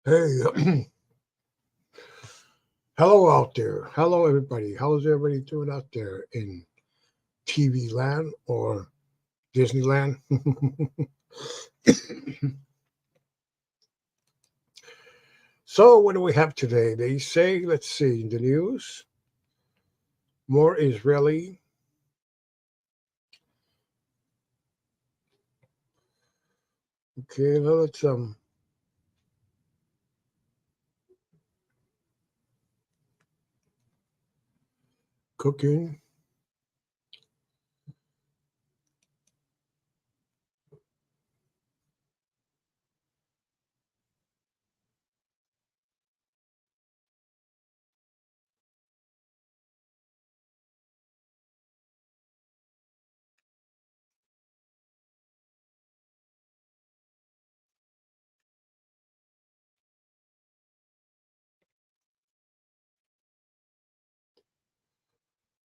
Hey, hello out there. Hello, everybody. How's everybody doing out there in TV land or Disneyland? So, what do we have today? They say, let's see, in the news, more Israeli. Okay, let's cooking.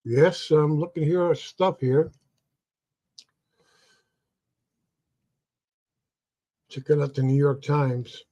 Yes, I'm looking here at stuff here. Checking out the New York Times.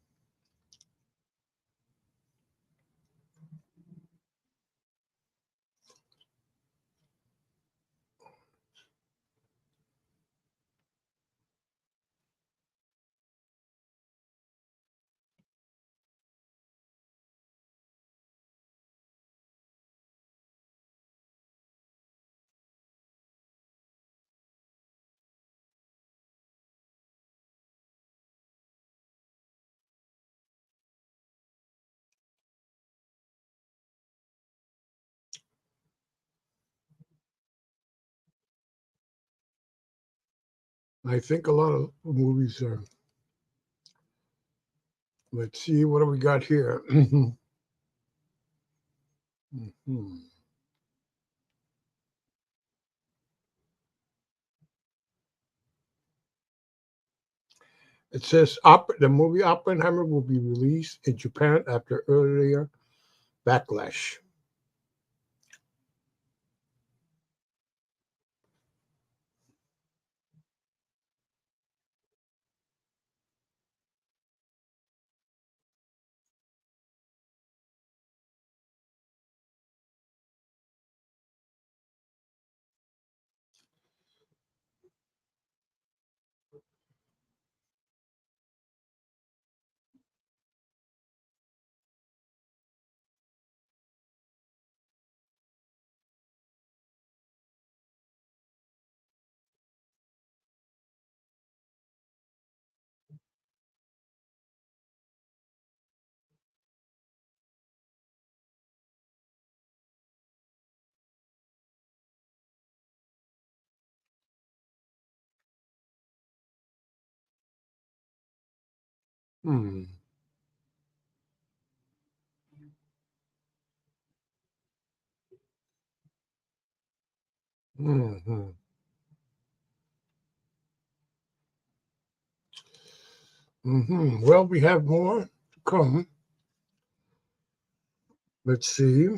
I think a lot of movies are. Let's see, what do we got here? Mhm. It says the movie Oppenheimer will be released in Japan after earlier backlash. Hmm. Hmm. Well, we have more to come. Let's see.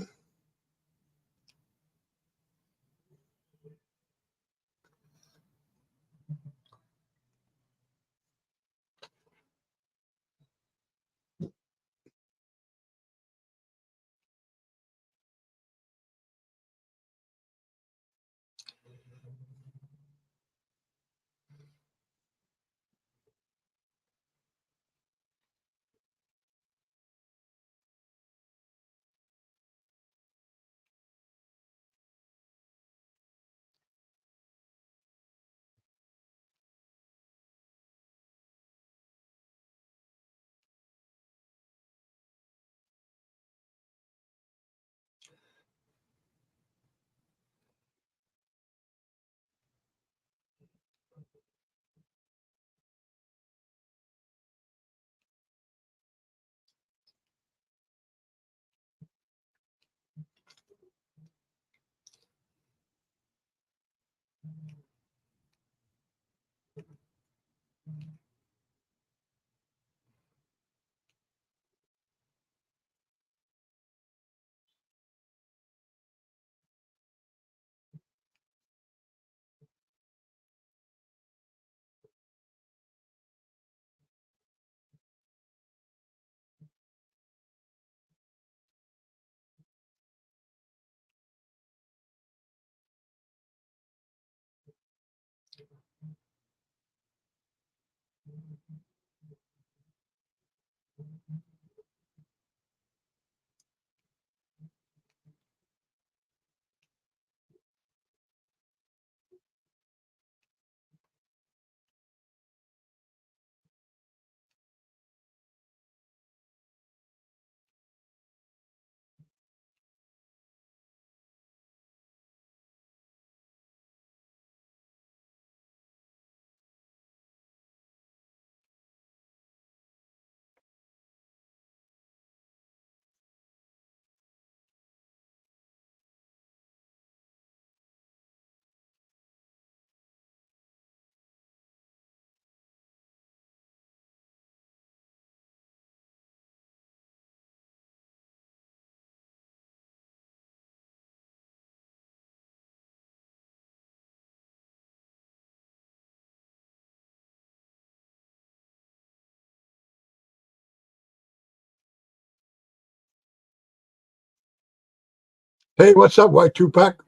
Hey, what's up, White Tupac?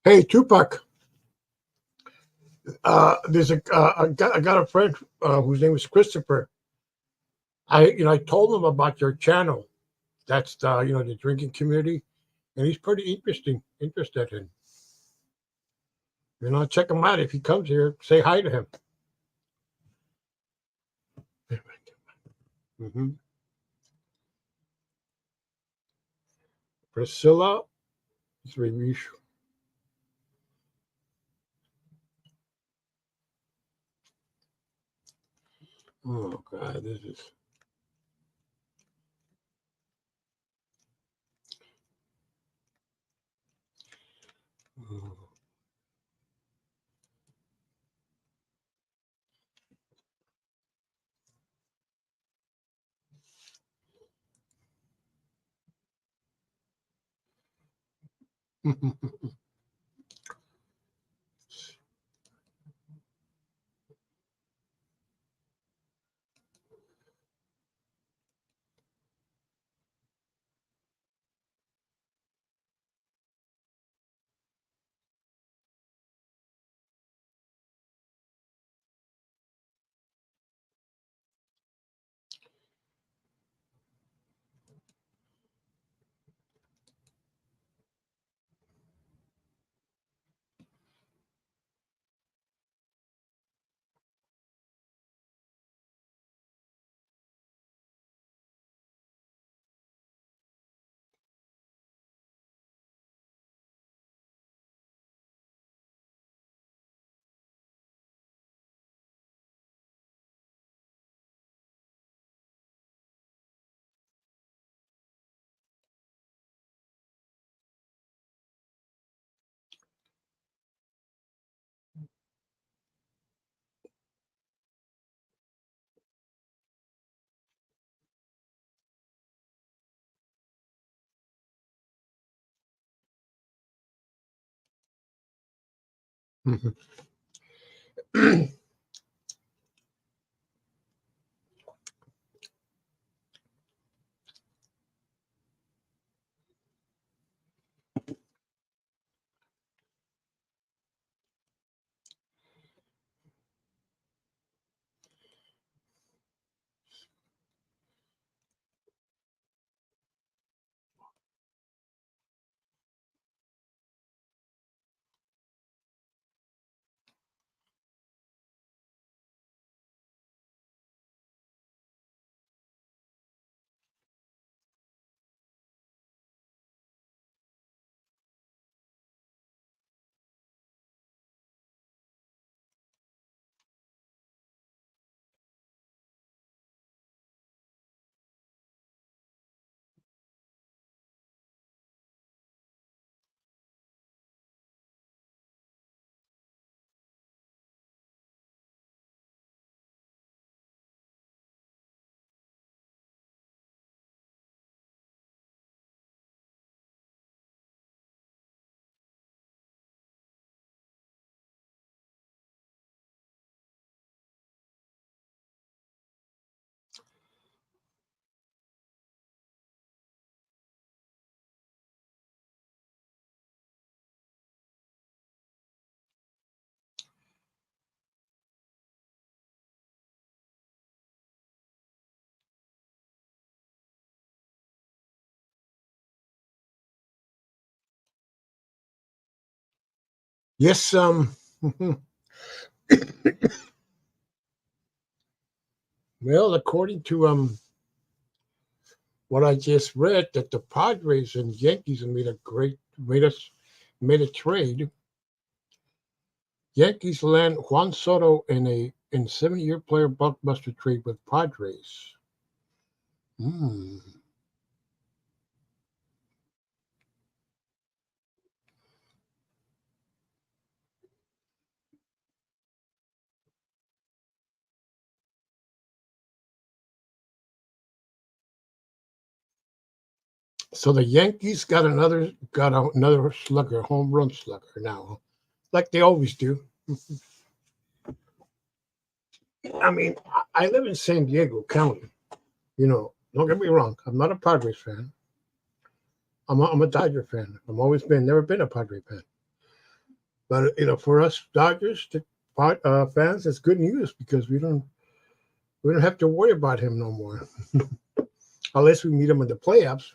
Hey, Tupac. I got a friend whose name is Christopher. I told him about your channel. That's the drinking community, and he's pretty interested in. Check him out if he comes here. Say hi to him. Hmm. Priscilla Zrevish. Oh God, this is. Yes, well, according to what I just read, that the Padres and Yankees made a trade. Yankees land Juan Soto in 7-year player blockbuster trade with Padres. Hmm. So the Yankees got another slugger, home run slugger now, like they always do. I mean, I live in San Diego County. Don't get me wrong. I'm not a Padres fan. I'm a Dodger fan. I've always been, never been a Padre fan. But for us Dodgers fans, it's good news because we don't have to worry about him no more, unless we meet him in the playoffs.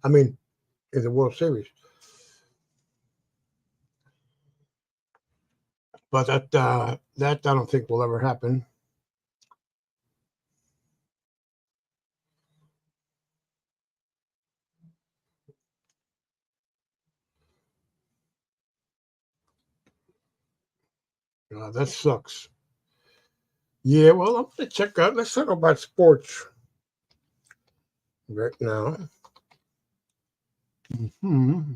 I mean, in the World Series. But that I don't think will ever happen. That sucks. Yeah, well, I'm gonna check out. Let's talk about sports right now. Hmm.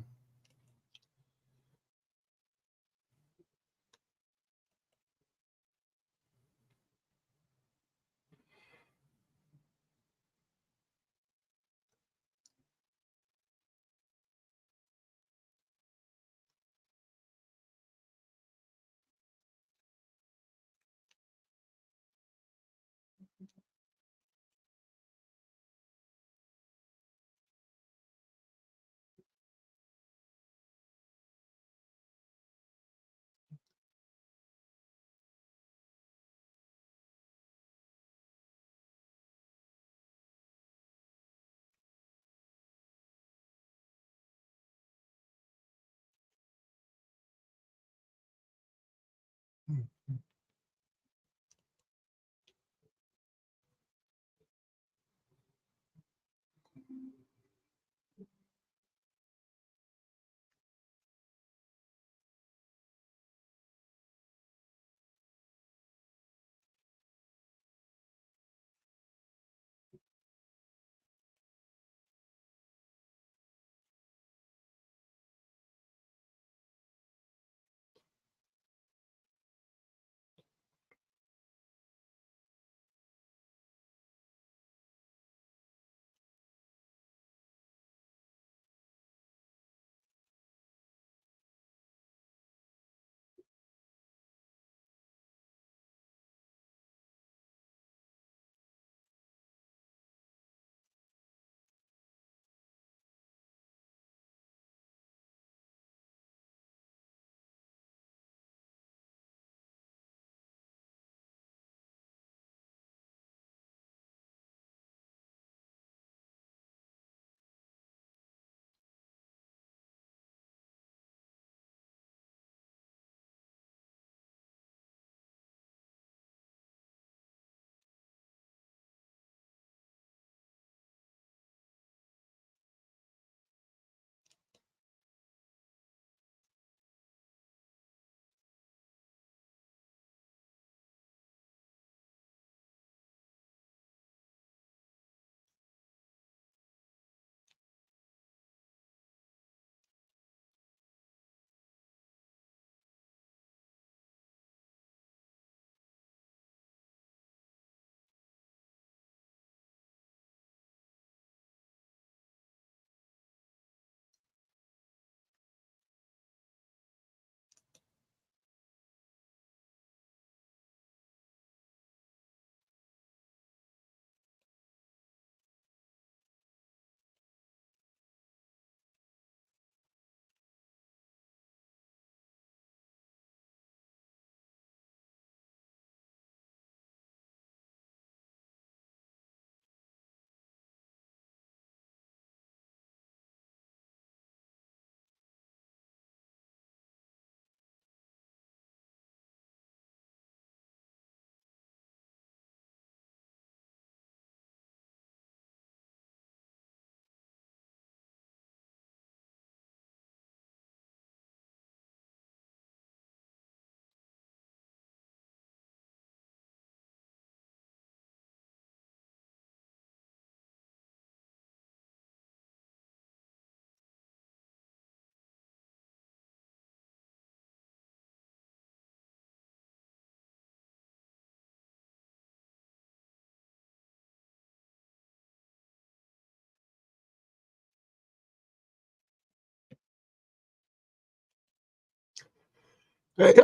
Hey,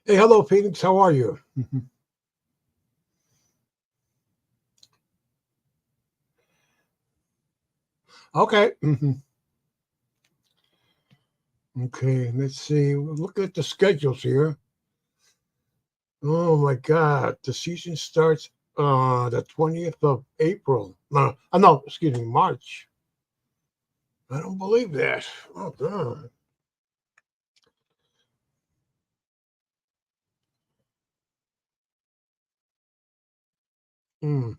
hey, hello, Phoenix. How are you? Okay. Okay. Let's see. Look at the schedules here. Oh my God, the season starts the 20th of April. No, no, excuse me, March. I don't believe that. Oh God. Hmm.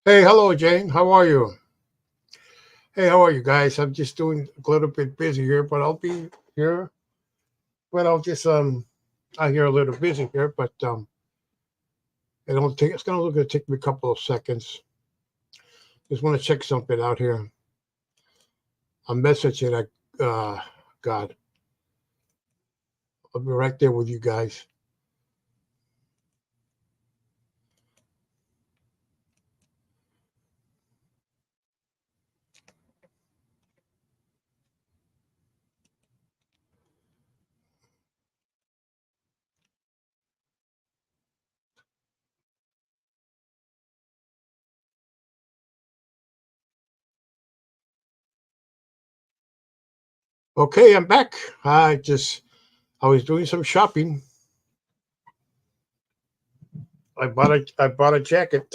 Hey, hello, Jane. How are you? Hey, how are you guys? I'm just doing a little bit busy here, but I'll be here. But I'll just I hear a little busy here, but it's gonna take me a couple of seconds. Just want to check something out here. A message that got. I'll be right there with you guys. Okay, I'm back. I was doing some shopping. I bought a jacket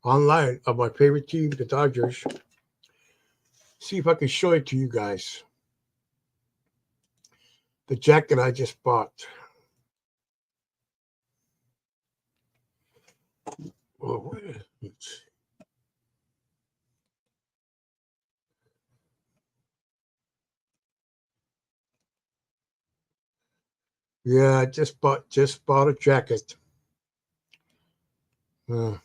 online of my favorite team, the Dodgers. See if I can show it to you guys. The jacket I just bought. Oh, yeah, I just bought a jacket. Uh,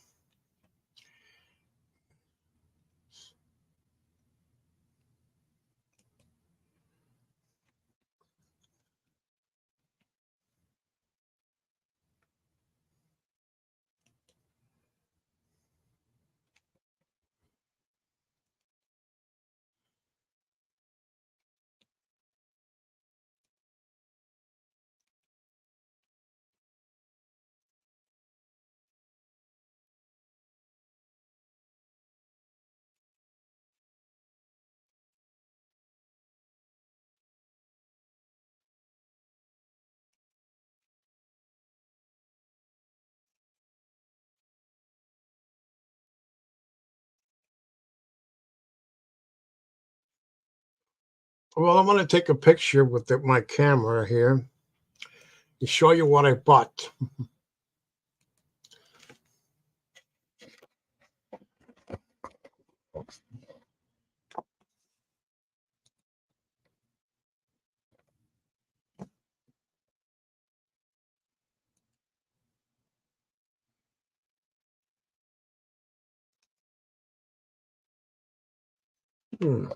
well, I'm going to take a picture with my camera here to show you what I bought. Hmm.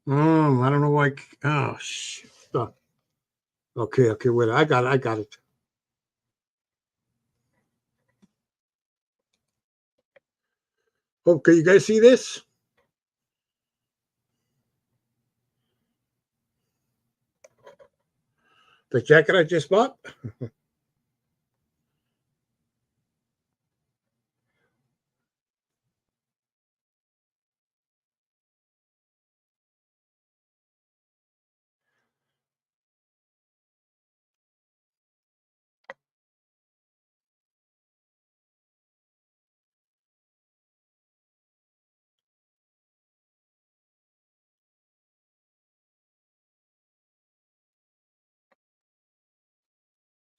I don't know why. Oh, shit. Okay, wait. I got it. Okay, you guys see this? The jacket I just bought?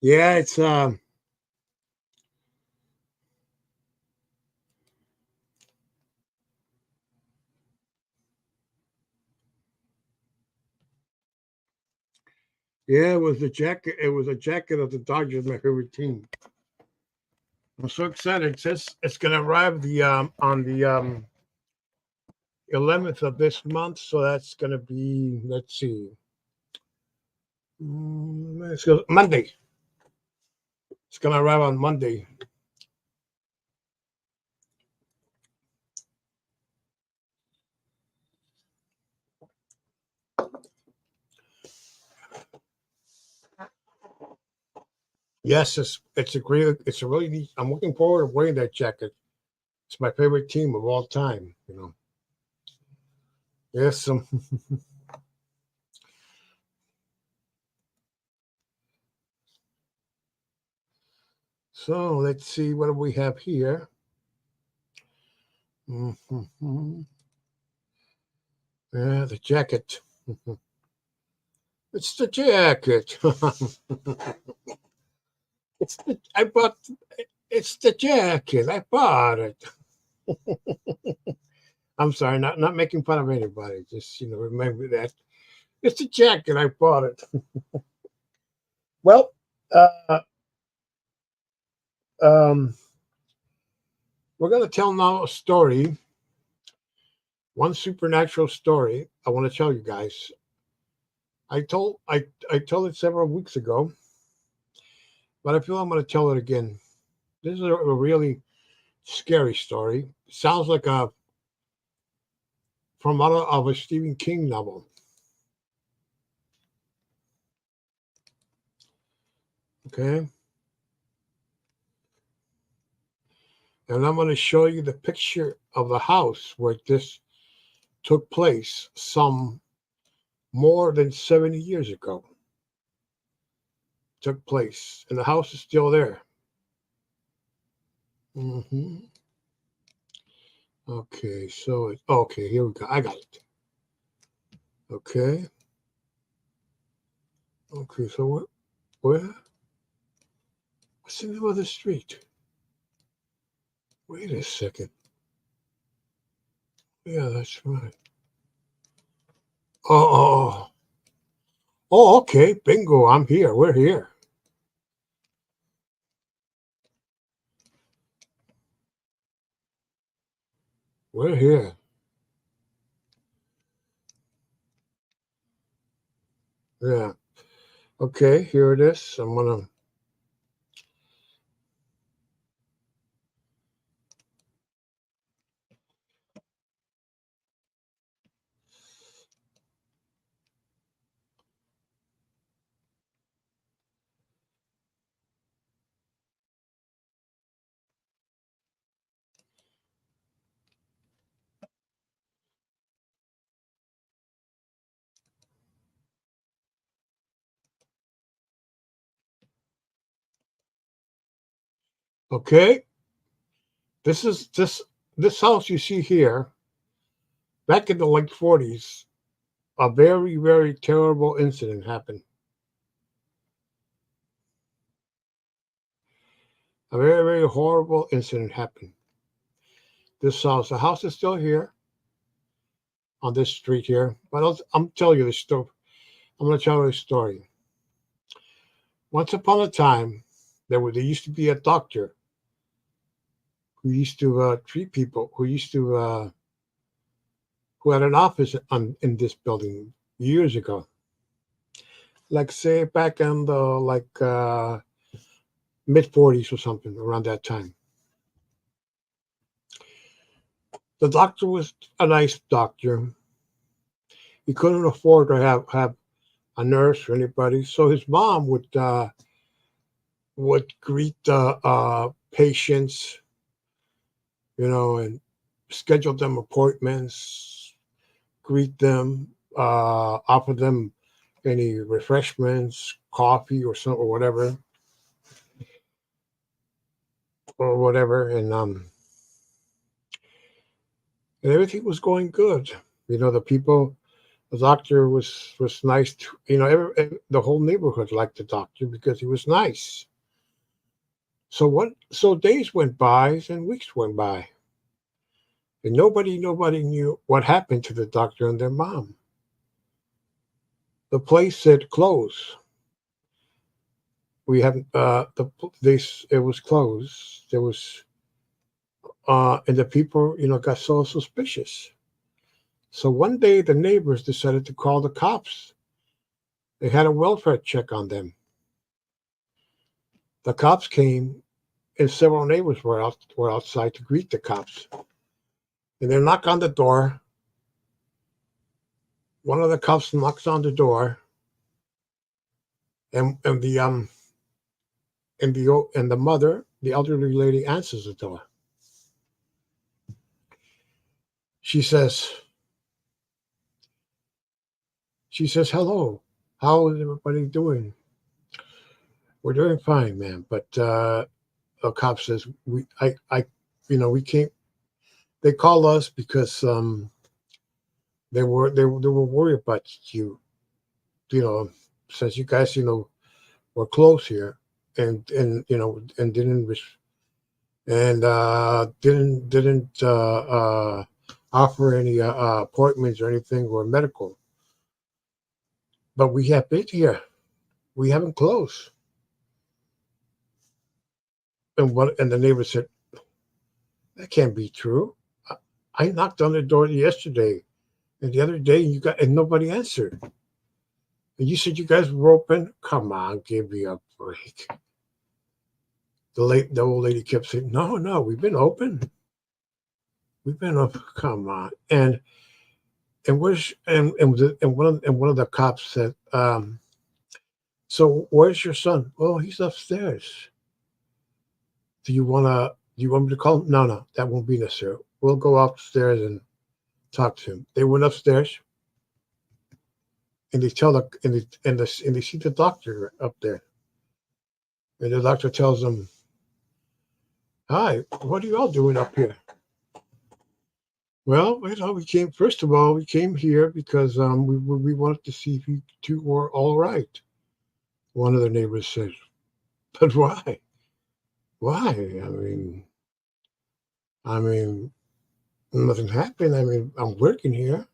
Yeah, it's yeah, it was a jacket. It was a jacket of the Dodgers, my favorite team. I'm so excited. It says it's gonna arrive the on the 11th of this month, so that's gonna be, let's see, let's go Monday. It's gonna arrive on Monday. Yes, it's a really neat. I'm looking forward to wearing that jacket. It's my favorite team of all time. Yes. So let's see what do we have here. Mhm. Yeah, the jacket. It's the jacket. It's the I bought. It's the jacket. I bought it. I'm sorry, not making fun of anybody. Just remember that it's the jacket. I bought it. Well, uh, um, we're gonna tell now a story. One supernatural story. I want to tell you guys. I told it several weeks ago, but I feel I'm going to tell it again. This is a really scary story. Sounds like a from out of a Stephen King novel. Okay, and I'm going to show you the picture of the house where this took place some more than 70 years ago. Took place, and the house is still there. Okay, so okay. Here we go. I got it. Okay. Okay. So where? What's the name of the street? Wait a second. Yeah, that's right. Oh, okay. Bingo. I'm here. We're here. We're here. Yeah. Okay. Here it is. I'm gonna. Okay. This is this house you see here. Back in the late 40s, a very very terrible incident happened. A very very horrible incident happened. This house. The house is still here on this street here. But I'm telling you the story. I'm going to tell you a story. Once upon a time, there used to be a doctor who used to treat people, who had an office in this building years ago. Like say back in the mid 40s or something around that time. The doctor was a nice doctor. He couldn't afford to have a nurse or anybody, so his mom would greet the patients, and schedule them appointments, greet them, offer them any refreshments, coffee or whatever, and everything was going good. The doctor was nice. The whole neighborhood liked the doctor because he was nice. So days went by and weeks went by, and nobody knew what happened to the doctor and their mom. The place said close. We haven't it was closed. There was and the people got so suspicious. So one day the neighbors decided to call the cops. They had a welfare check on them. The cops came, and several neighbors were outside to greet the cops. And they knock on the door. One of the cops knocks on the door, and the mother, the elderly lady, answers the door. She says, "Hello, how is everybody doing?" "We're doing fine, ma'am." But a cop says, we can't. They called us because they were worried about you. You know, since you guys, were close here, and and didn't offer any appointments or anything or medical. But we have been here. We haven't closed. And the neighbor said, that can't be true. I knocked on the door yesterday and the other day and nobody answered. And you said you guys were open? Come on, give me a break. The old lady kept saying, no, we've been open. We've been open. Come on. And one of the cops said, so where's your son? Oh, he's upstairs. Do you want me to call him? No, that won't be necessary. We'll go upstairs and talk to him. They went upstairs, and they tell and they see the doctor up there, and the doctor tells them, "Hi, what are you all doing up here?" Well, we came. First of all, we came here because we wanted to see if you two were all right. One of the neighbors said, "But why? Why? I mean, nothing happened. I mean, I'm working here,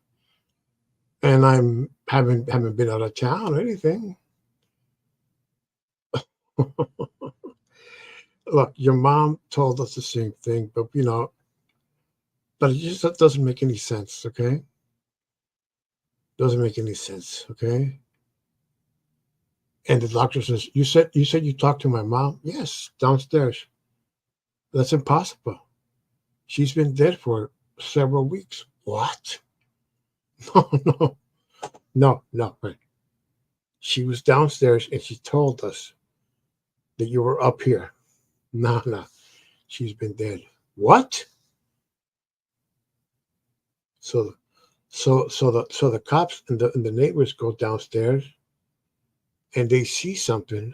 and I'm haven't been out of town or anything." Look, your mom told us the same thing, but but it just doesn't make any sense. Okay, doesn't make any sense. Okay. And the doctor says, you talked to my mom? Yes, downstairs. That's impossible. She's been dead for several weeks. What? No, no. Right. She was downstairs and she told us that you were up here. No. She's been dead. What? So the cops and the neighbors go downstairs and they see something,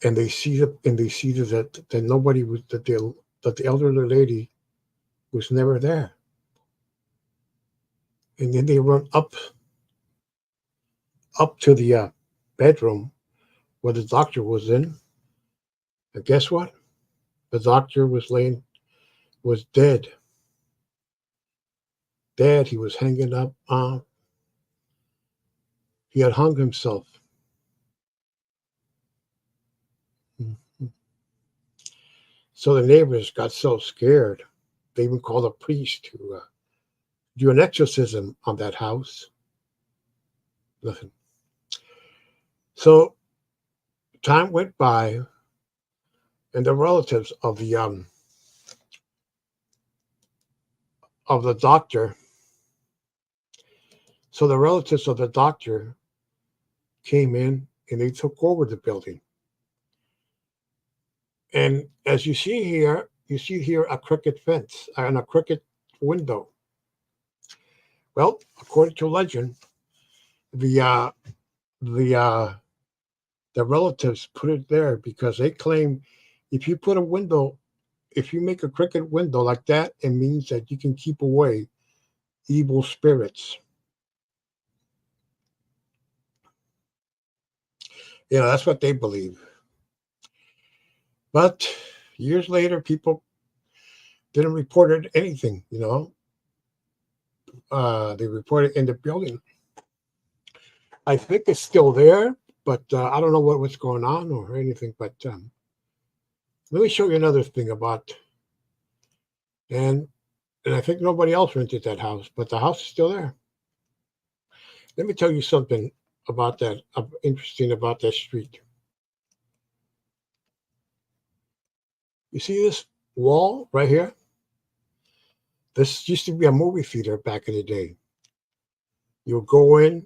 and they see that nobody was that the elderly lady was never there. And then they run up to the bedroom where the doctor was in, and guess what? The doctor was dead. Dead. He was hanging up. He had hung himself. Mhm. So the neighbors got so scared, they even called a priest to do an exorcism on that house. Nothing. So time went by, and the relatives of the doctor. So the relatives of the doctor came in and they took over the building. And as you see here a crooked fence and a crooked window. Well, according to legend, the uh, the uh, the relatives put it there because they claim if you put a window, if you make a crooked window like that, it means that you can keep away evil spirits. That's what they believe. But years later, people didn't report anything. They reported in the building. I think it's still there, but I don't know what's going on or anything. But let me show you another thing about, and I think nobody else rented that house, but the house is still there. Let me tell you something about that, interesting about that street. You see this wall right here? This used to be a movie theater back in the day. You would go in,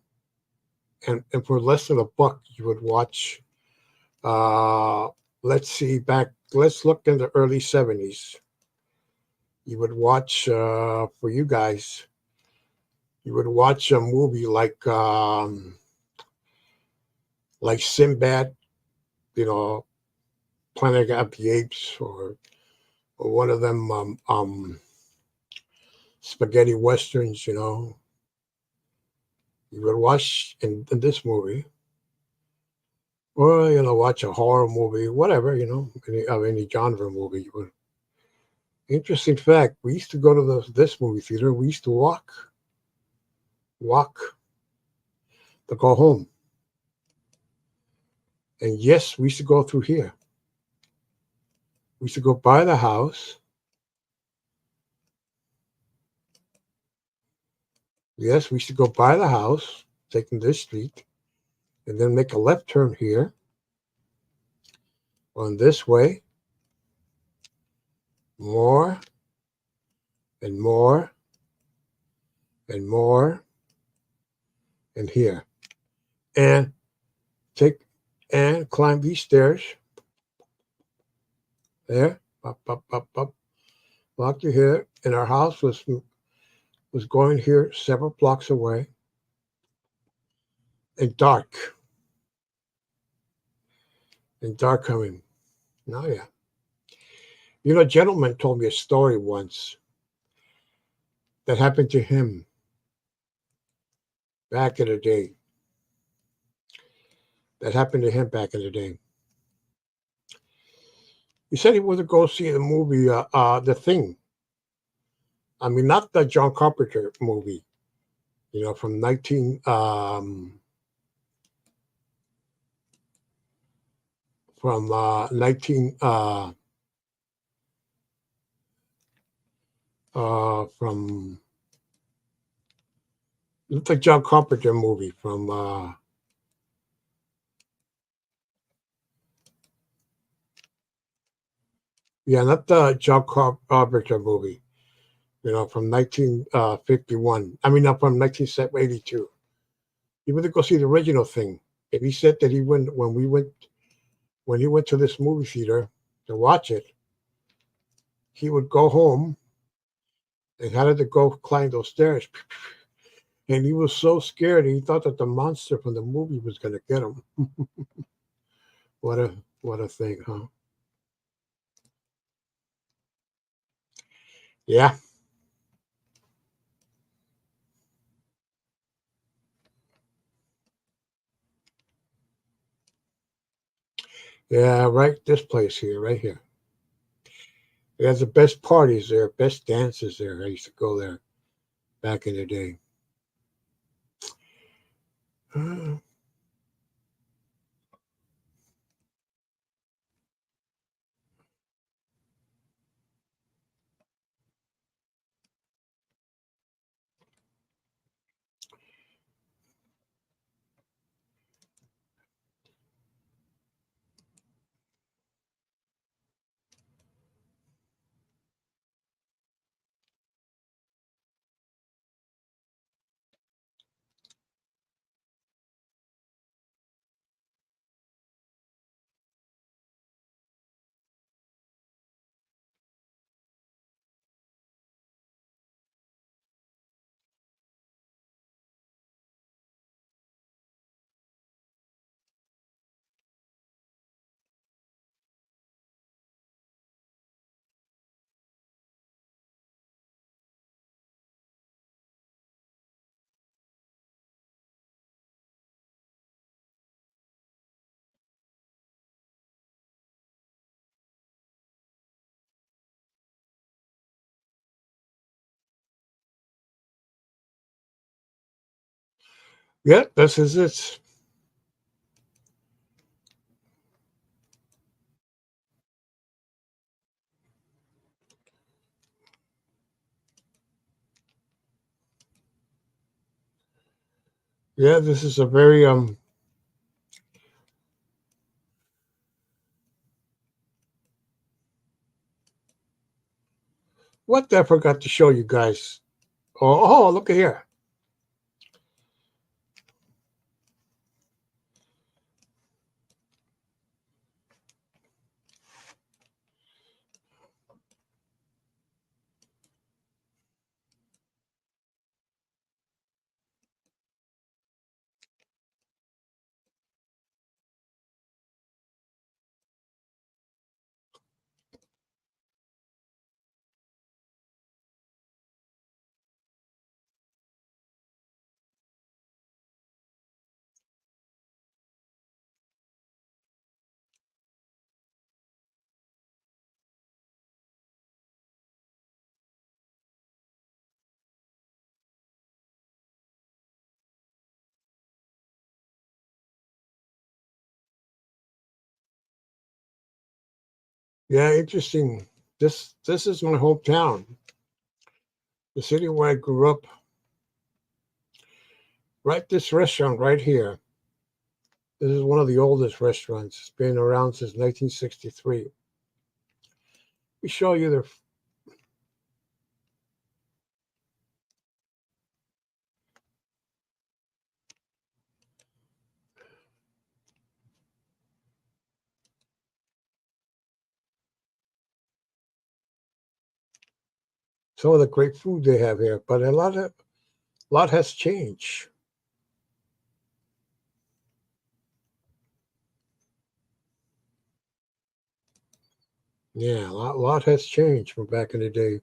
and for less than $1, you would watch. Uh, let's look in the early 70s. You would watch for you guys. You would watch a movie like Sinbad, you know, Planet of the Apes, or one of them spaghetti westerns. You would watch in this movie, or watch a horror movie, whatever, any genre movie. Interesting fact: we used to go to this movie theater. We used to walk to go home, and yes, we used to go through here. We used to go by the house. Yes, we used to go by the house, taking this street, and then make a left turn here on this way, more and more and more, and here, and take and climb these stairs. There, up, up, up, up. Walk to here, and our house was going here several blocks away, and dark coming. Oh yeah, a gentleman told me a story once that happened to him back in the day. That happened to him back in the day. He said he wanted to go see the movie, The Thing. I mean, not the John Carpenter movie, from 19 from it's like John Carpenter movie from yeah, not the John Carpenter movie, from 1951. I mean, not from 1982. He went to go see the original Thing, and he said that when he went to this movie theater to watch it, he would go home and had to go climb those stairs. And he was so scared, he thought that the monster from the movie was going to get him. What a thing, huh? Yeah, yeah, right. This place here, right here. It has the best parties there, best dances there. I used to go there back in the day. Yeah, this is it. Yeah, this is a very what I forgot to show you guys. Oh, look at here. Yeah, interesting. This is my hometown, the city where I grew up. Right, this restaurant right here. This is one of the oldest restaurants. It's been around since 1963. We show you some of the great food they have here, but a lot has changed. Yeah, a lot has changed from back in the day.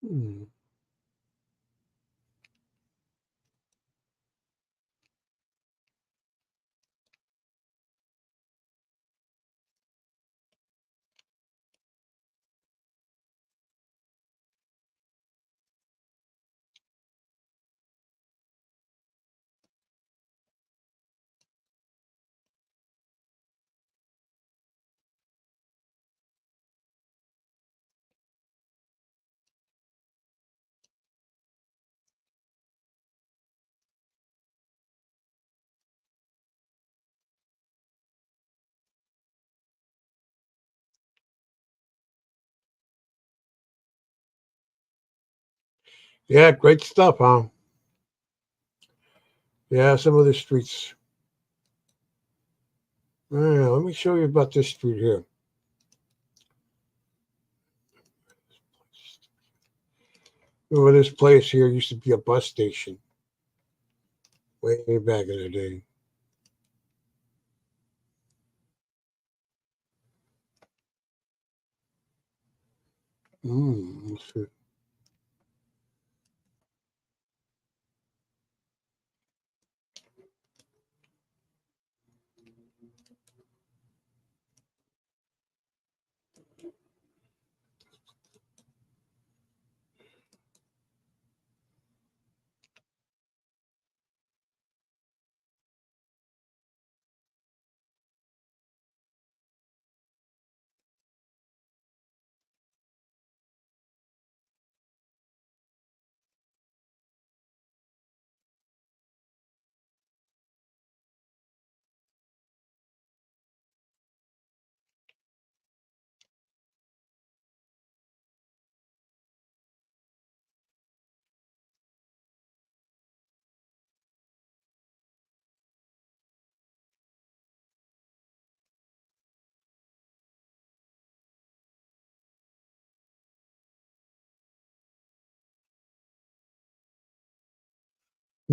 Hmm. Yeah, great stuff, huh? Yeah, some of the streets. Yeah, let me show you about this street here. Remember, this place here used to be a bus station way back in the day. Let's see.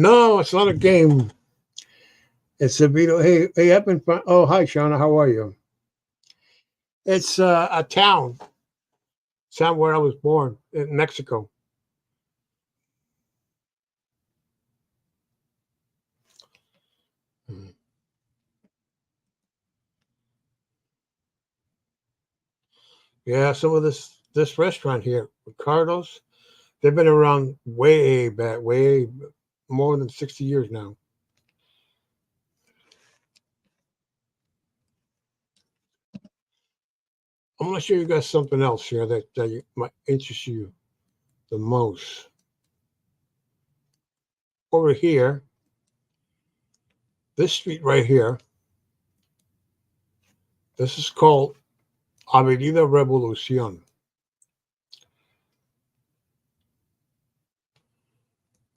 No, it's not a game. It's a video. Hey, hey, I've been. Oh, hi, Shauna. How are you? It's a town where I was born in Mexico. Mhm. Yeah, some of this restaurant here, Ricardo's. They've been around way back, way more than 60 years now. I'm gonna show you guys something else here that might interest you the most. Over here, this street right here, this is called Avenida Revolucion.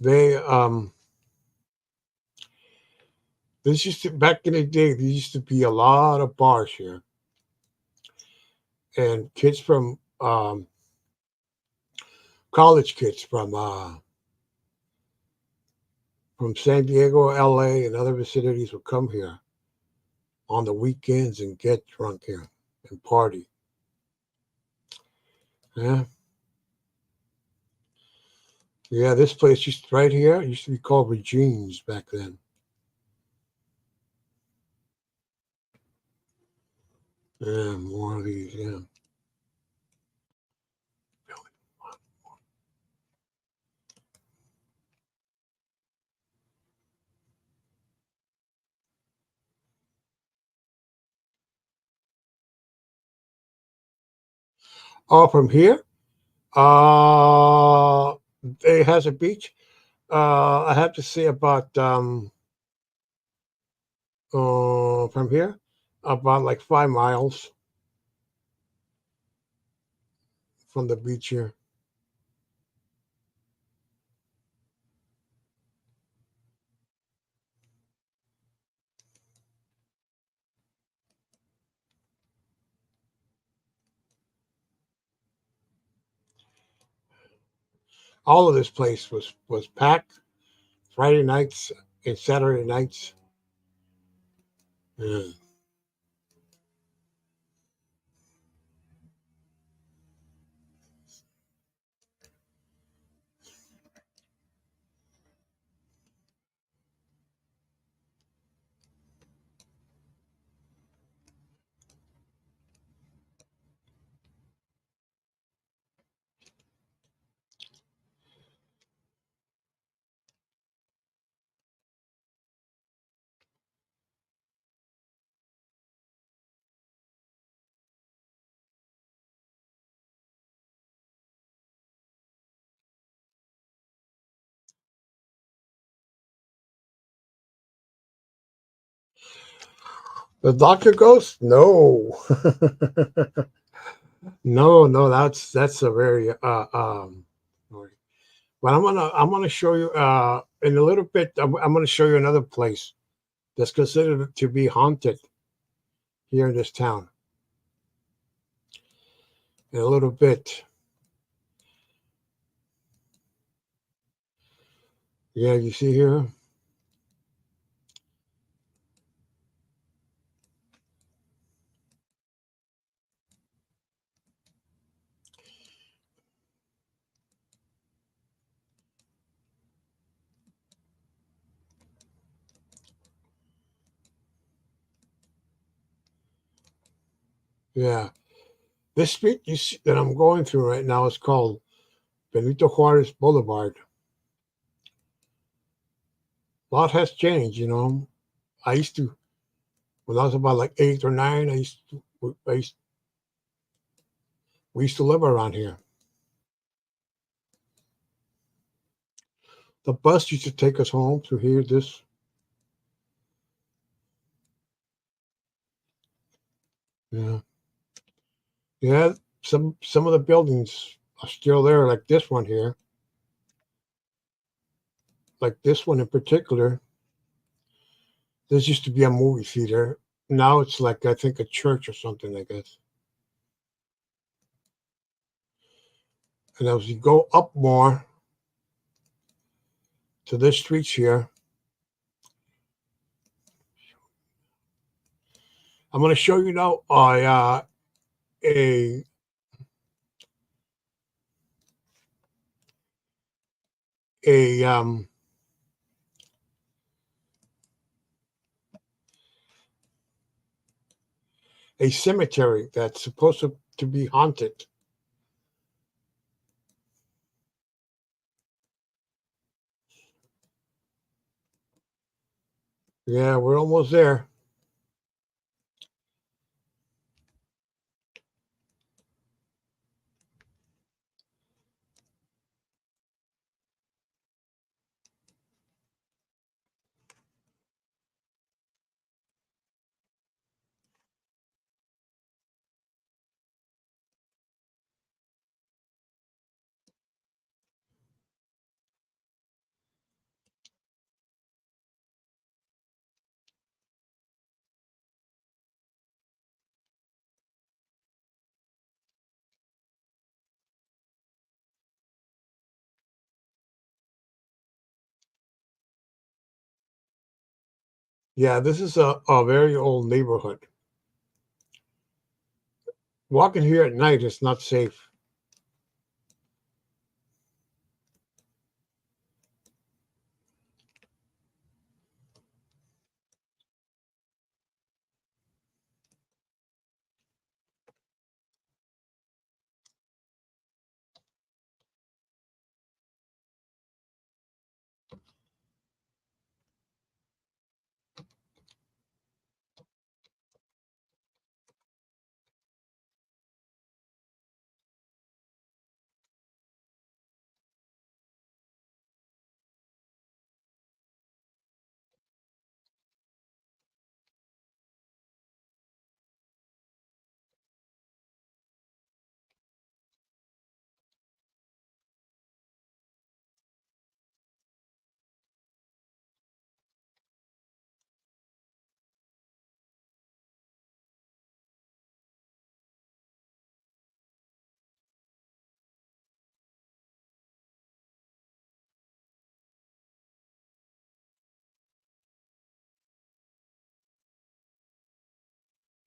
They this used to back in the day. There used to be a lot of bars here, and kids college kids from San Diego, LA, and other vicinities would come here on the weekends and get drunk here and party. Yeah, Yeah, this place used right here used to be called Regine's back then. Yeah, more of these. Yeah. Oh, from here, uh, it has a beach. I have to say about from here, about like 5 miles from the beach here. All of this place was packed Friday nights and Saturday nights. Yeah. The doctor goes, no, no, no. That's a very But I'm gonna show you in a little bit. I'm gonna show you another place that's considered to be haunted here in this town. In a little bit, yeah. You see here, yeah. This street you see, that I'm going through right now is called Benito Juarez Boulevard. A lot has changed, you know. I used to when I was about like 8 or 9. We used to live around here. The bus used to take us home to hear this. Yeah, yeah. Some of the buildings are still there, like this one here, like this one in particular. This used to be a movie theater. Now it's like I think a church or something, I guess. And as you go up more to this streets here, I'm going to show you now a a a cemetery that's supposed to be haunted. Yeah, we're almost there. Yeah, this is a very old neighborhood. Walking here at night is not safe.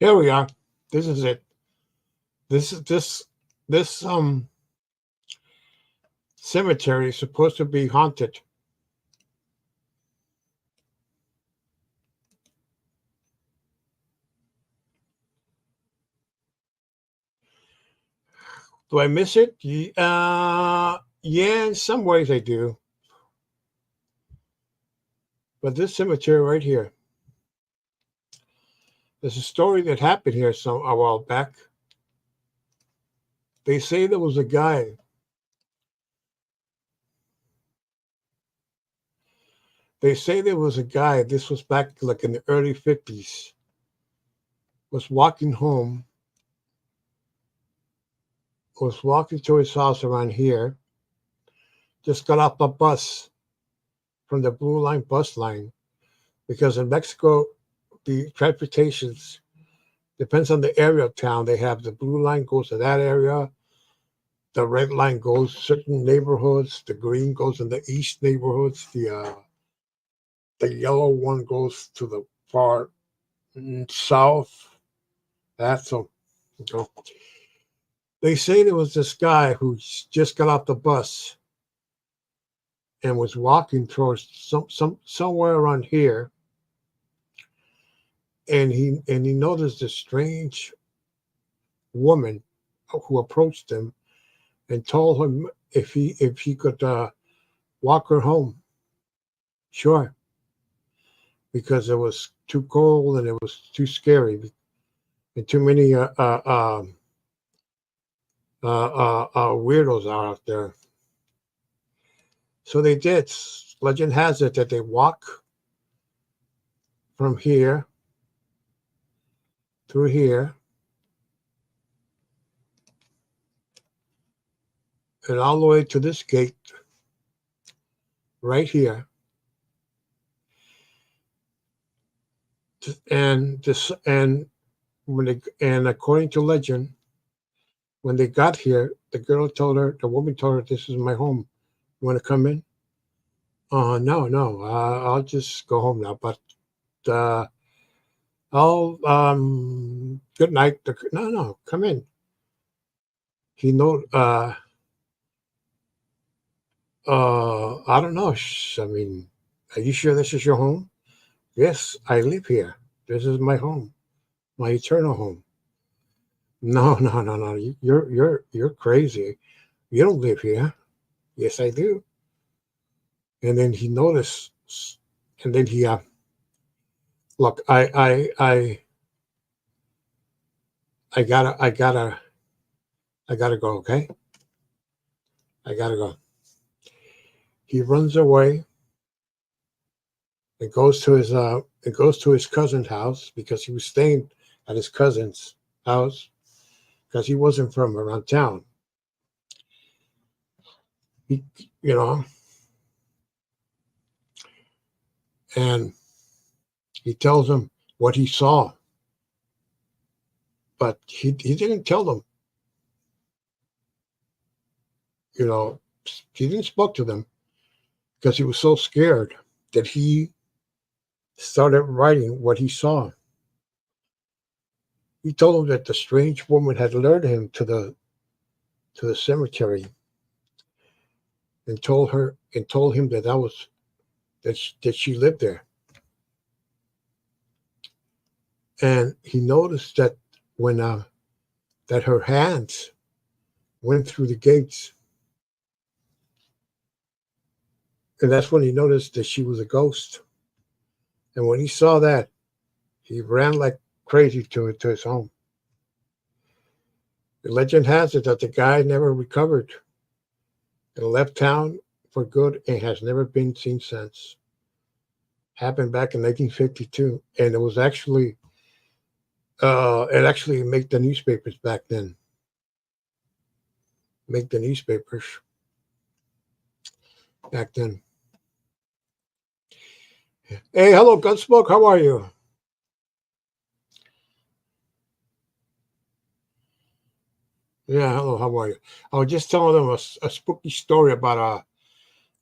Here we are. This is it. This cemetery is supposed to be haunted. Do I miss it? Yeah, in some ways I do. But this cemetery right here, there's a story that happened here a while back. They say there was a guy. They say there was a guy. This was back like in the early 50s. Was walking home. Was walking to his house around here. Just got off a bus from the Blue Line bus line, because in Mexico, the transportations depends on the area of town. They have the Blue Line goes to that area. The red line goes certain neighborhoods. The green goes in the east neighborhoods. The yellow one goes to the far south. That's so. They say there was this guy who just got off the bus and was walking towards somewhere around here, and he noticed this strange woman who approached him and told him if he could walk her home. Sure, because it was too cold and it was too scary and too many weirdos are out there. So they did. Legend has it that they walk from here through here and all the way to this gate right here. And according to legend, when they got here, the woman told her, "This is my home. You want to come in?" No, I'll just go home now. But I'll good night. No, come in. He know. I don't know. I mean, are you sure this is your home? Yes, I live here. This is my home, my eternal home. No. You're crazy. You don't live here. Yes, I do. And then he noticed, and then he look. I gotta go. Okay, I gotta go. He runs away. It goes to his cousin's house, because he was staying at his cousin's house because he wasn't from around town. He, you know, and he tells him what he saw, but he didn't tell them. He didn't spoke to them because he was so scared that he started writing what he saw. He told him that the strange woman had lured him to the cemetery and told him that she lived there. And he noticed that when that her hands went through the gates, and that's when he noticed that she was a ghost. And when he saw that, he ran like crazy to his home. The legend has it that the guy never recovered and left town for good and has never been seen since. Happened back in 1952, and it was actually it actually made the newspapers back then. Make the newspapers back then. Hey, hello, Gunsmoke. How are you? Yeah, hello. How are you? I was just telling them a spooky story about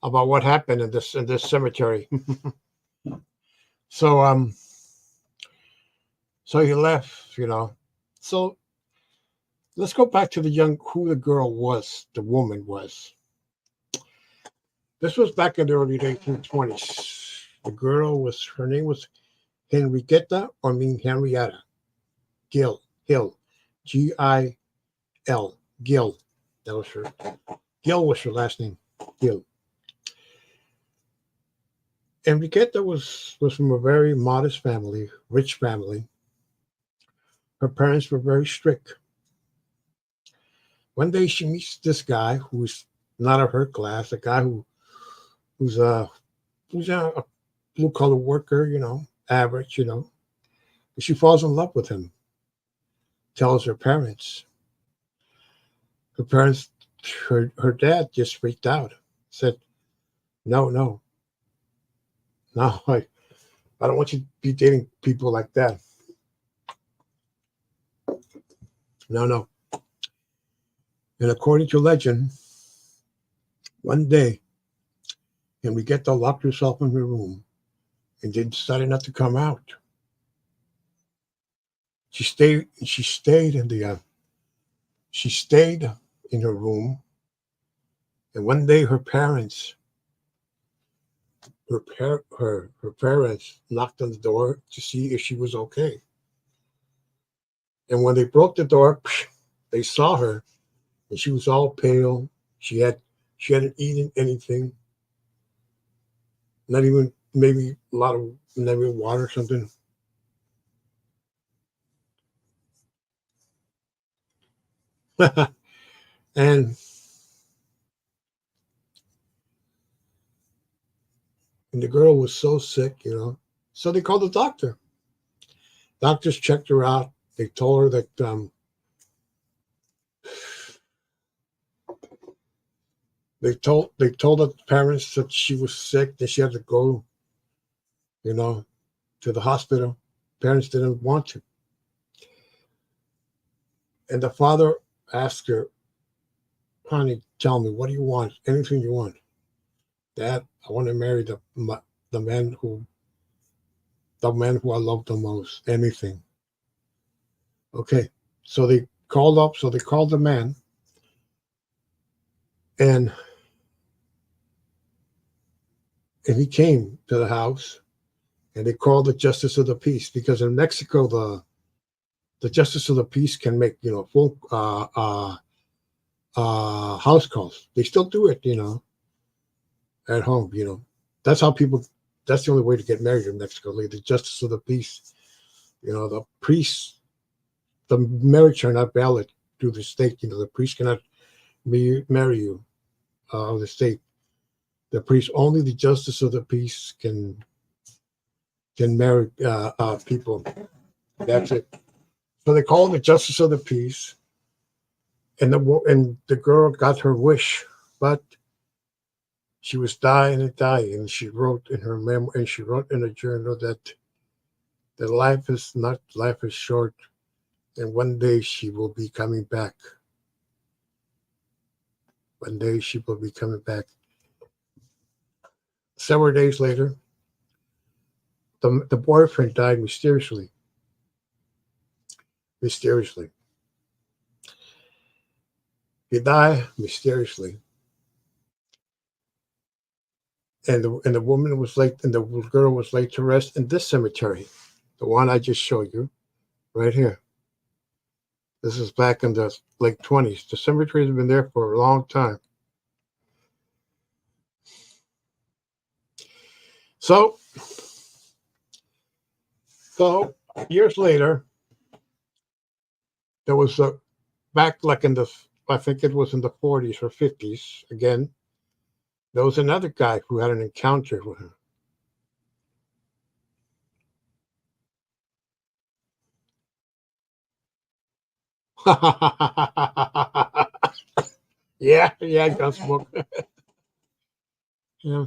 what happened in this cemetery. So So he left, you know. So let's go back to who the girl was, the woman was. This was back in the early 1820s. Her name was Henrietta, Henrietta Hill, Gil, Gill. That was her. Gill was her last name, Gill. Enriqueta was from a very modest family, rich family. Her parents were very strict. One day she meets this guy who's not of her class, a guy who's a a blue collar worker, average, And she falls in love with him. Tells her parents. Her parents, her dad just freaked out. Said, "No, no, no, I don't want you to be dating people like that. No, no." And according to legend, one day, Enriqueta locked herself in her room and then decided not to come out. She stayed. She stayed in her room, and one day her parents knocked on the door to see if she was okay. And when they broke the door, they saw her, and she was all pale. She hadn't eaten anything, not even maybe a lot of maybe water or something. and and the girl was so sick, So they called the doctor. Doctors checked her out. They told her that they told the parents that she was sick, that she had to go, you know, to the hospital. Parents didn't want to. And the father asked her, "Honey, tell me, what do you want? Anything you want." "Dad, I want to marry the man who I love the most. Anything." Okay. So they called the man, and he came to the house, and they called the justice of the peace, because in Mexico the justice of the peace can make full house calls. They still do it, at home. That's how people. That's the only way to get married in Mexico. Like the justice of the peace. The priests, the marriage are not valid through the state. The priest cannot marry you of the state. The priest, only the justice of the peace can marry people. That's it. So they called the justice of the peace, and the girl got her wish, but she was dying and dying, and she wrote in her memoir, and she wrote in a journal that life is short, and one day she will be coming back. One day she will be coming back. Several days later, the boyfriend died mysteriously. Mysteriously, he died mysteriously, and the woman was late, and the girl was laid to rest in this cemetery, the one I just showed you, right here. This is back in the late 20s. The cemetery has been there for a long time. So, years later, there was back like I think it was in the 40s or 50s. Again, there was another guy who had an encounter with her. Yeah, Gunsmoke. Yeah.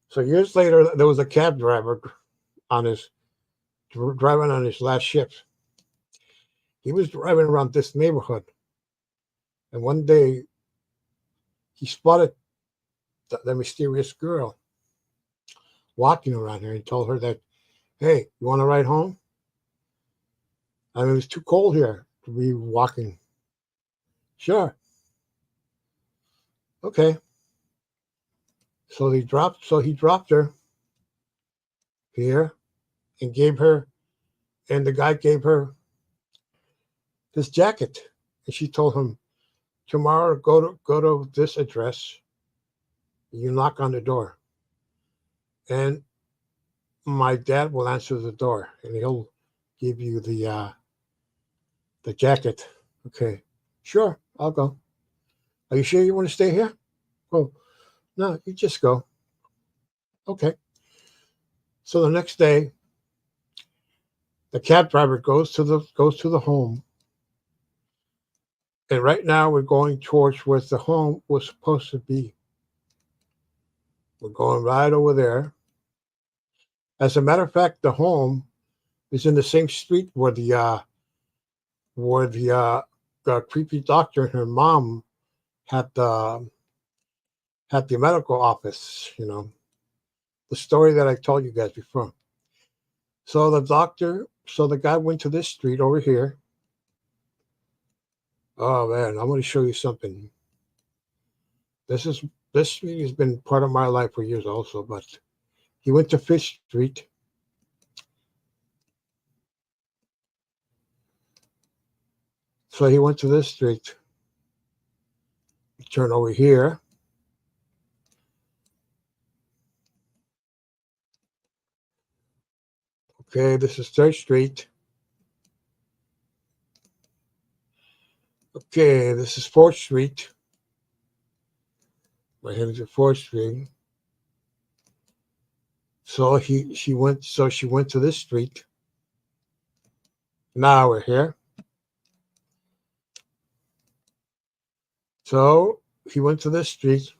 So years later, there was a cab driver on his driving on his last shift. He was driving around this neighborhood, and one day he spotted the mysterious girl walking around here, and told her that, Hey, you want to ride home? I mean, it's too cold here to be walking. Sure. Okay. So he dropped her here and gave her, and the guy gave her his jacket. And she told him, tomorrow go to this address. You knock on the door. And my dad will answer the door and he'll give you the jacket. Okay. Sure, I'll go. Are you sure you want to stay here? Oh, no, you just go. Okay. So the next day, the cab driver goes to the home. And right now we're going towards where the home was supposed to be. We're going right over there. As a matter of fact, the home is in the same street where the creepy doctor and her mom had the medical office. The story that I told you guys before. So the guy went to this street over here. Oh man, I'm going to show you something. This is this street has been part of my life for years also, but he went to Fish Street. So he went to this street. Turn over here. Okay, this is 3rd Street. Okay, this is 4th Street. We're heading to 4th Street. So she went to this street. Now we're here. So he went to this street.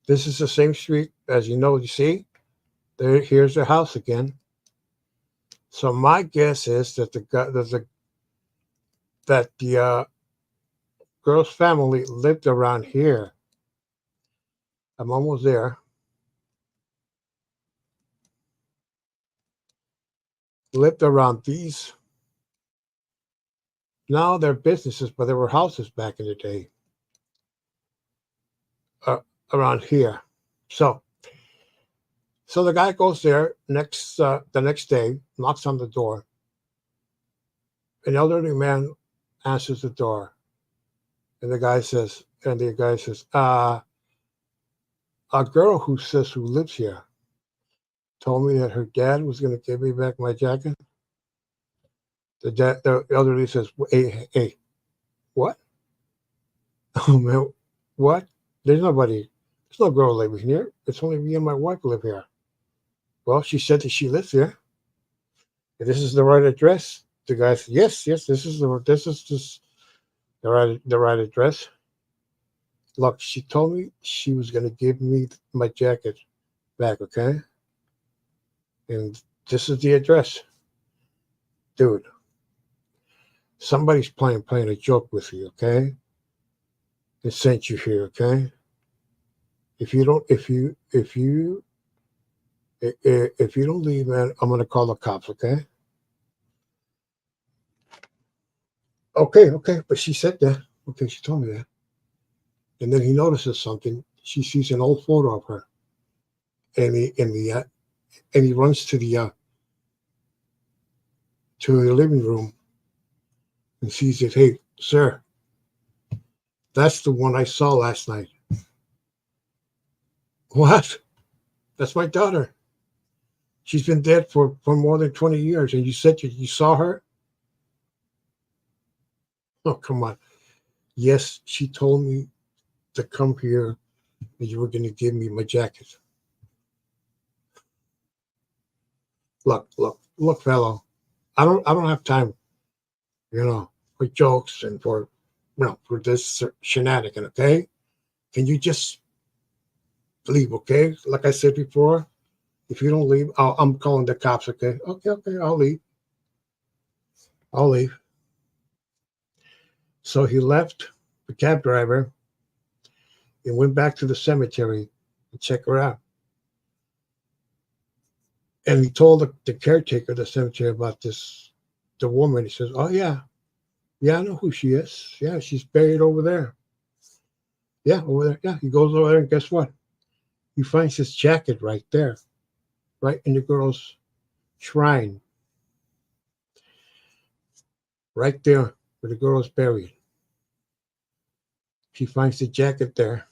This is the same street as you see. Here's the house again. So my guess is that the girl's family lived around here. I'm almost there. Lived around these. Now they're businesses, but they were houses back in the day. Around here. So the guy goes there the next day, knocks on the door. An elderly man answers the door, and the guy says, a girl who lives here told me that her dad was going to give me back my jacket. The elderly says, hey, what? Oh man, what? There's no girl living here. It's only me and my wife live here. Well, she said that she lives here. And this is the right address. The guy said, yes, this is the right address. Look, she told me she was going to give me my jacket back, okay? And this is the address. Dude, somebody's playing a joke with you, okay? It sent you here, okay? If you don't leave, man, I'm going to call the cops, okay? Okay, but she said that. Okay, she told me that. And then he notices something. She sees an old photo of her, and he runs to the living room and sees it. Hey, sir, that's the one I saw last night. What? That's my daughter. She's been dead for more than 20 years, and you said you saw her? Oh, come on. Yes, she told me to come here and you were going to give me my jacket. Look, fellow. I don't have time, for jokes and for this shenanigan, okay? Can you just leave, okay? Like I said before, if you don't leave, I'm calling the cops, okay? Okay, I'll leave. So he left the cab driver and went back to the cemetery to check her out. And he told the caretaker of the cemetery about the woman. He says, "Oh yeah, yeah, I know who she is. Yeah, she's buried over there. Yeah, over there. Yeah." He goes over there, and guess what? He finds his jacket right there, right in the girl's shrine, right there where the girl is buried. She finds the jacket there,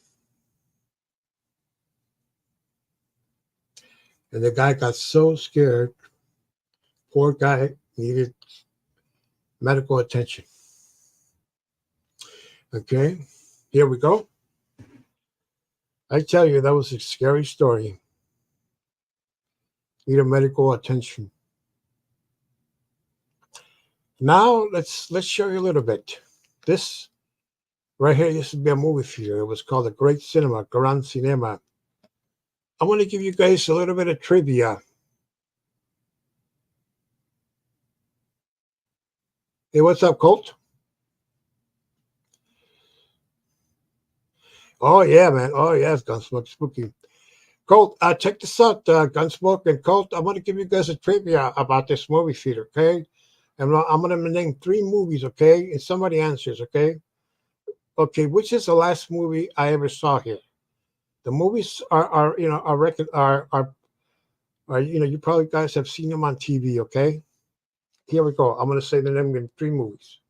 and the guy got so scared. Poor guy needed medical attention. Okay, here we go. I tell you, that was a scary story. Needed medical attention. Now let's show you a little bit. This right here used to be a movie theater. It was called the Great Cinema, Grand Cinema. I want to give you guys a little bit of trivia. Hey, what's up, Colt? Oh yeah, man. Oh yeah, it's Gunsmoke Spooky. Colt, check this out, Gunsmoke and Colt. I want to give you guys a trivia about this movie theater, okay? And I'm going to name 3 movies, okay? And somebody answers, okay? Okay, which is the last movie I ever saw here? The movies are you know, are you know, you probably guys have seen them on TV, okay? Here we go. I'm going to say the name in 3 movies.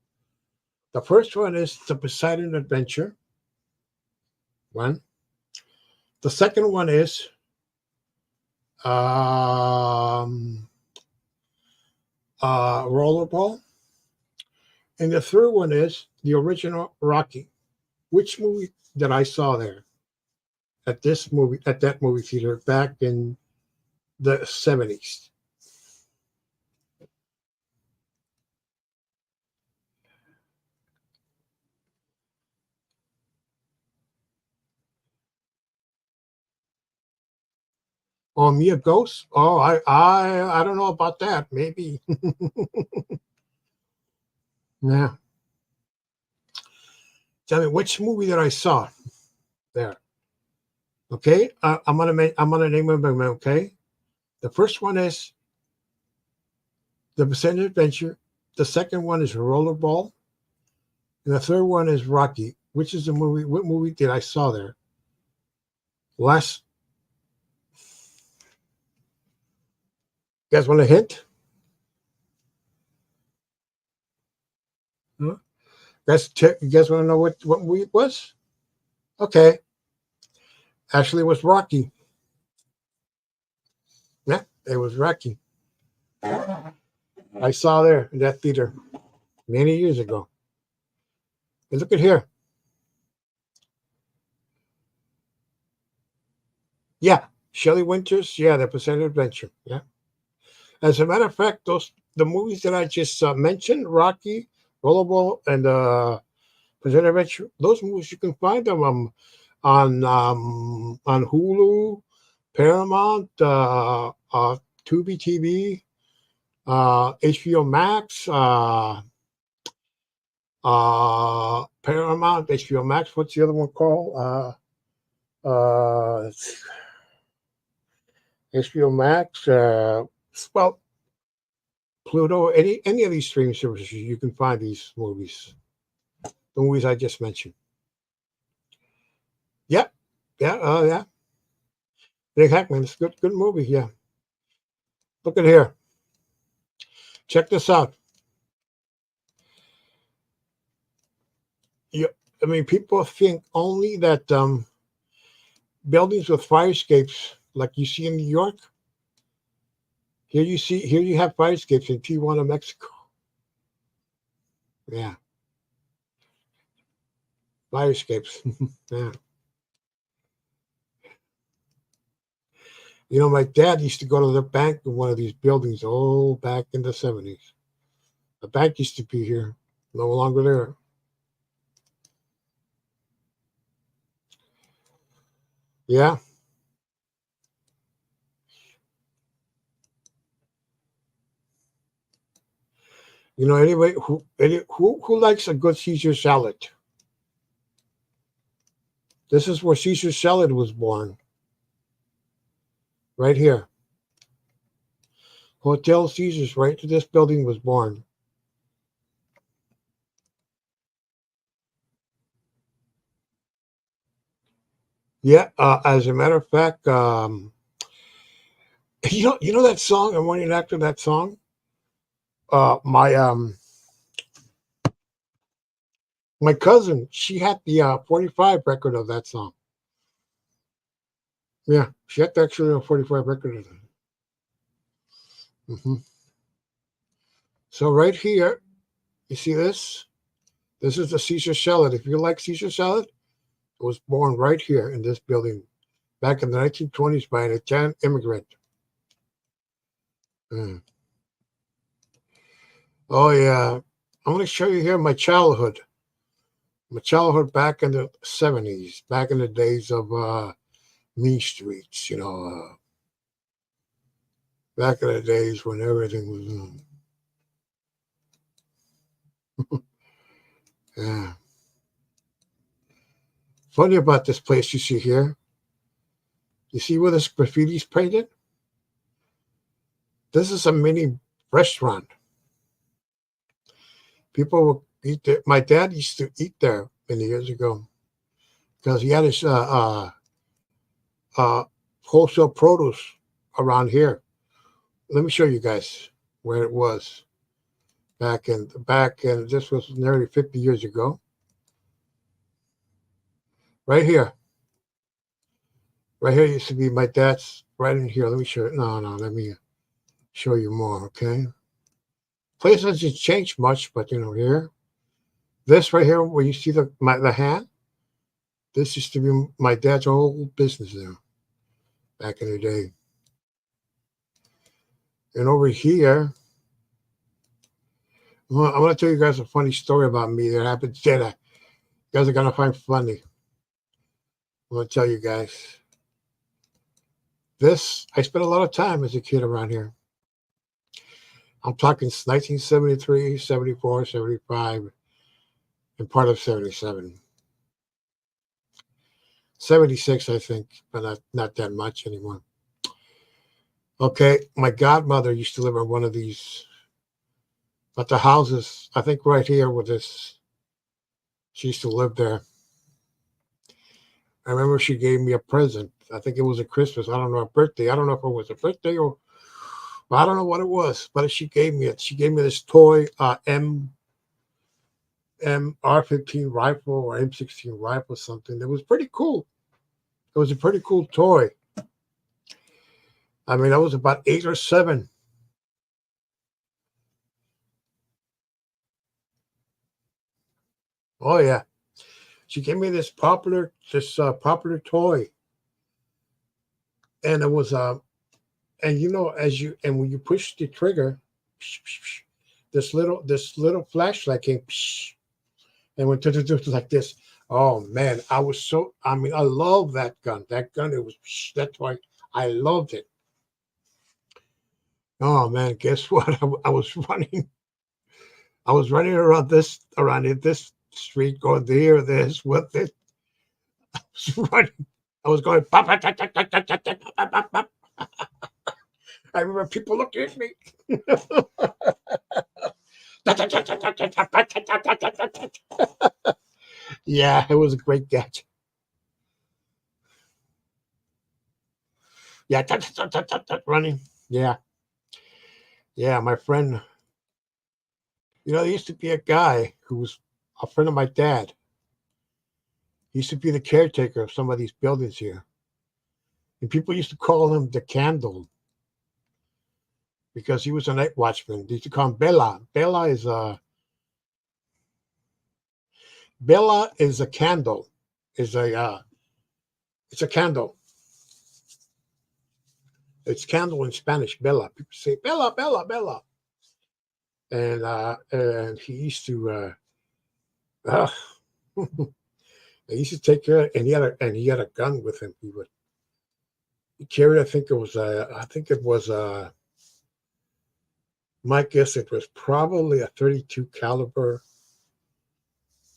The first one is The Poseidon Adventure. One. The second one is Rollerball. And the third one is the original Rocky. Which movie that I saw there at that movie theater back in the 70s? Oh, Mia Ghost? Oh, I don't know about that. Maybe. Yeah. Tell me which movie that I saw there. Okay, I'm gonna name them. Okay, the first one is The Poseidon Adventure. The second one is Rollerball, and the third one is Rocky. Which is the movie? What movie did I saw there? Last. You guys want a hint? Huh? You guys want to know what movie it was? Okay, actually, it was Rocky. Yeah, it was Rocky. I saw there in that theater many years ago. And look at here. Yeah, Shelley Winters. Yeah, The Poseidon Adventure. Yeah. As a matter of fact, the movies that I just mentioned, Rocky, Rollerball, and Poseidon Adventure, those movies you can find them on Hulu, Paramount, Tubi TV, HBO Max, Paramount, HBO Max. What's the other one called? Uh, HBO Max. Well, Pluto. Any of these streaming services, you can find these movies. The movies I just mentioned. Yeah, yeah, yeah. Big Hackman. It's a good movie. Yeah. Look at here. Check this out. You, I mean, people think only that buildings with fire escapes, like you see in New York. Here you have fire escapes in Tijuana, Mexico. Yeah, fire escapes. Yeah. You know, my dad used to go to the bank in one of these buildings, back in the 70s. The bank used to be here, no longer there. Yeah. You know, anyway, who likes a good Caesar salad? This is where Caesar salad was born, right here. Hotel Caesars, right? This building was born. Yeah, as a matter of fact, you know that song. I'm wondering after that song. My cousin, she had the 45 record of that song. Yeah, she had actually a 45 record of it. So right here, you see this? This is the Caesar salad. If you like Caesar salad, it was born right here in this building back in the 1920s by an Italian immigrant. Mm. Oh yeah, I'm going to show you here my childhood. My childhood back in the 70s, back in the days of mean streets. Back in the days when everything was. Yeah. Funny about this place you see here. You see where this graffiti's painted? This is a mini restaurant. People will eat there. My dad used to eat there many years ago because he had his uh, wholesale produce around here. Let me show you guys where it was back in. This was nearly 50 years ago. Right here, right here used to be my dad's. Right in here. Let me show you. No, no. Let me show you more. Okay. Place hasn't changed much, but here, this right here, where you see the hand, this used to be my dad's whole business there back in the day. And over here, well, I'm going to tell you guys a funny story about me that happened today. You guys are going to find funny. I'm going to tell you guys. I spent a lot of time as a kid around here. I'm talking 1973, 74, 75, and part of 77. 76, I think, but not that much anymore. Okay, my godmother used to live in one of these, but the houses, I think right here with this, she used to live there. I remember she gave me a present. I think it was a Christmas. I don't know, a birthday. I don't know if it was a birthday or I don't know what it was, but she gave me it. She gave me this toy R15 rifle or M16 rifle, something. It was pretty cool. It was a pretty cool toy. I mean, I was about 8 or 7. Oh yeah, she gave me this popular toy, and it was and when you push the trigger, this little flashlight came and went like this. Oh man, I mean, I love that gun. That gun, that's why I loved it. Oh man, guess what? I was running. I was running around this street, going there, this, with it. I was running. I was going. Pop, pop, pop, pop, pop, pop, pop, pop, pop. I remember people looking at me. Yeah, it was a great gadget. Yeah, running. Yeah, yeah. My friend, there used to be a guy who was a friend of my dad. He used to be the caretaker of some of these buildings here, and people used to call him the Candle because he was a night watchman. They used to call him Bella. Bella is a candle. Is a It's a candle. It's candle in Spanish. Bella. People say Bella, Bella, Bella. And he used to he used to take care, and he had a gun with him. He carried. I think it was my guess it was probably a 32 caliber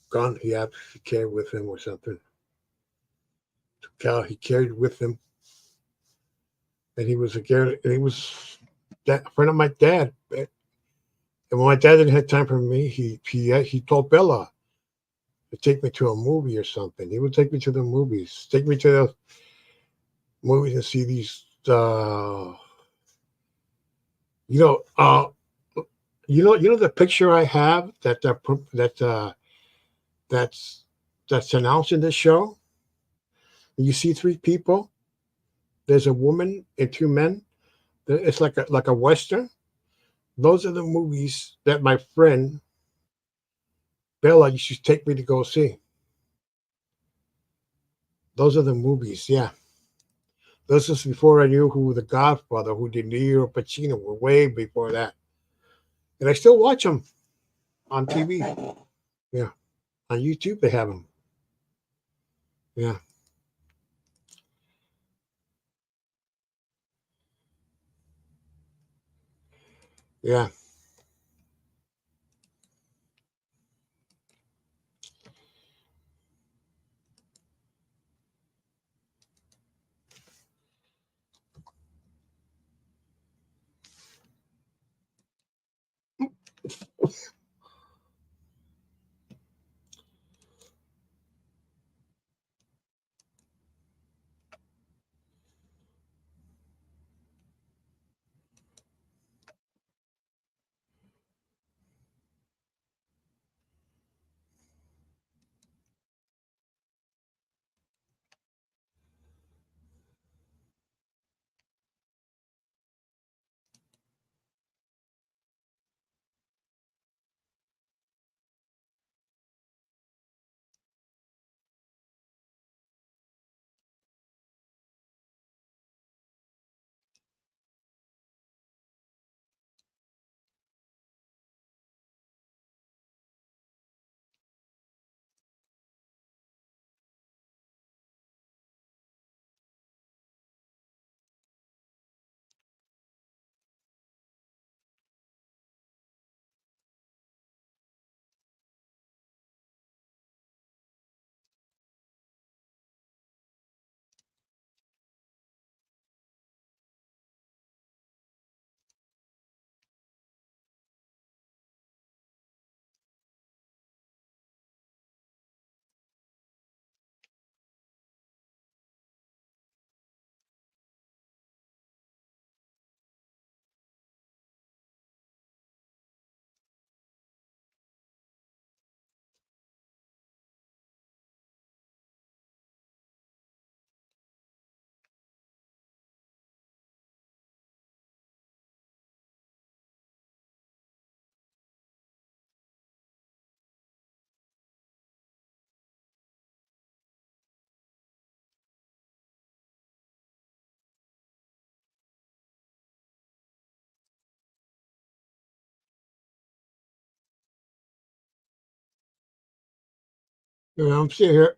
gun he carried with him or something. He carried with him, and he was a friend of my dad. And when my dad didn't have time for me, he told Bella to take me to a movie or something. He would take me to the movies, take me to the movies and see these. You know, the picture I have that's that's announced in this show. You see three people. There's a woman and two men. It's like a western. Those are the movies that my friend Bella used to take me to go see. Those are the movies. Yeah, this is before I knew who The Godfather, who De Niro, Pacino were way before that, and I still watch them on TV. Yeah, on YouTube they have them. Yeah, yeah. I'm sitting here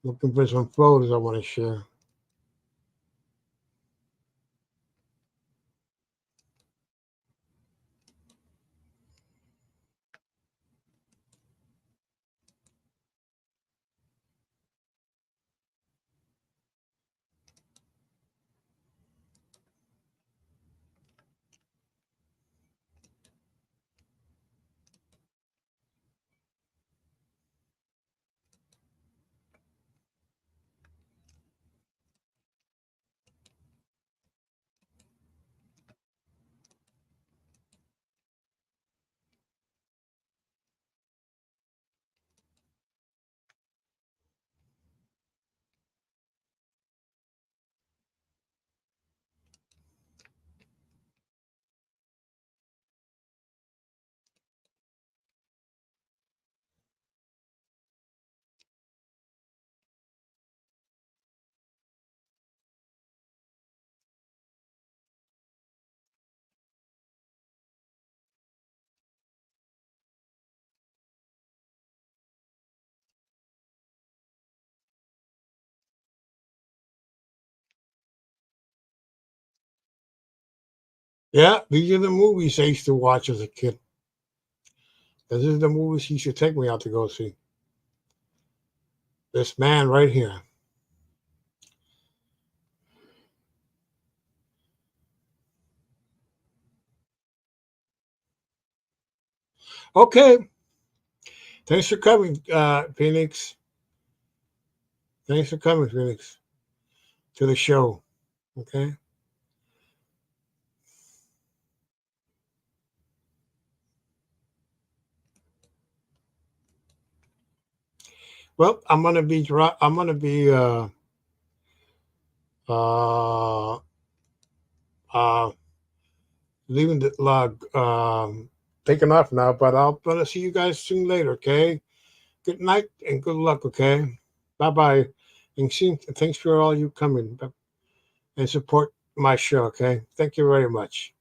looking for some photos I want to share. Yeah, these are the movies I used to watch as a kid. This is the movies he should take me out to go see. This man right here. Okay. Thanks for coming, Phoenix. Thanks for coming, Phoenix, to the show. Okay. Well, I'm gonna be uh uh leaving the log taking off now, but I'll gonna see you guys soon later, okay? Good night and good luck, okay? Bye bye. And thanks for all you coming and support my show, okay? Thank you very much.